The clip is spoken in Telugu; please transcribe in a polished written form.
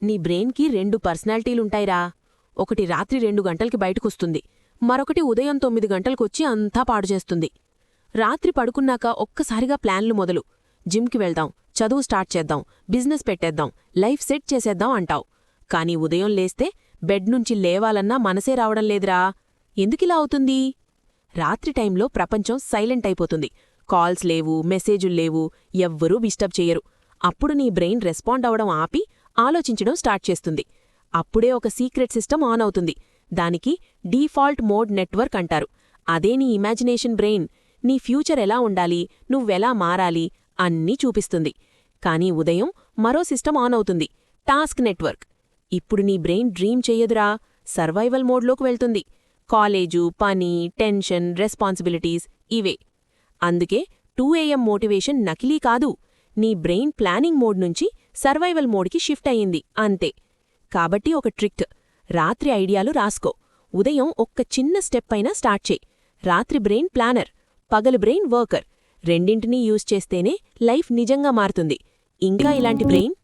నీ బ్రెయిన్కి 2 పర్సనాలిటీలుంటాయిరా. ఒకటి రాత్రి 2 గంటలకి బయటకొస్తుంది, మరొకటి ఉదయం 9 గంటలకొచ్చి అంతా పాడుచేస్తుంది. రాత్రి పడుకున్నాక ఒక్కసారిగా ప్లాన్లు మొదలు. జిమ్కి వెళ్దాం, చదువు స్టార్ట్ చేద్దాం, బిజినెస్ పెట్టేద్దాం, లైఫ్ సెట్ చేసేద్దాం అంటావు. కాని ఉదయం లేస్తే బెడ్ నుంచి లేవాలన్నా మనసే రావడం లేదురా. ఎందుకిలా అవుతుంది? రాత్రి టైంలో ప్రపంచం సైలెంట్ అయిపోతుంది. కాల్స్ లేవు, మెసేజుల్లేవు, ఎవ్వరూ డిస్టర్బ్ చెయ్యరు. అప్పుడు నీ బ్రెయిన్ రెస్పాండ్ అవడం ఆపి ఆలోచించడం స్టార్ట్ చేస్తుంది. అప్పుడే ఒక సీక్రెట్ సిస్టమ్ ఆన్ అవుతుంది. దానికి డీఫాల్ట్ మోడ్ నెట్వర్క్ అంటారు. అదే నీ ఇమాజినేషన్ బ్రెయిన్. నీ ఫ్యూచర్ ఎలా ఉండాలి, నువ్వెలా మారాలి అన్నీ చూపిస్తుంది. కానీ ఉదయం మరో సిస్టమ్ ఆన్ అవుతుంది, టాస్క్ నెట్వర్క్. ఇప్పుడు నీ బ్రెయిన్ డ్రీమ్ చెయ్యదురా, సర్వైవల్ మోడ్లోకి వెళ్తుంది. కాలేజు, పని, టెన్షన్, రెస్పాన్సిబిలిటీస్ ఇవే. అందుకే 2 AM మోటివేషన్ నకిలీ కాదు. నీ బ్రెయిన్ ప్లానింగ్ మోడ్ నుంచి సర్వైవల్ మోడ్కి షిఫ్ట్ అయ్యింది అంతే. కాబట్టి ఒక ట్రిక్: రాత్రి ఐడియాలు రాసుకో, ఉదయం ఒక్క చిన్న స్టెప్ అయినా స్టార్ట్ చేయి. రాత్రి బ్రెయిన్ ప్లానర్, పగలు బ్రెయిన్ వర్కర్. రెండింటినీ యూజ్ చేస్తేనే లైఫ్ నిజంగా మారుతుంది. ఇంకా ఇలాంటి బ్రెయిన్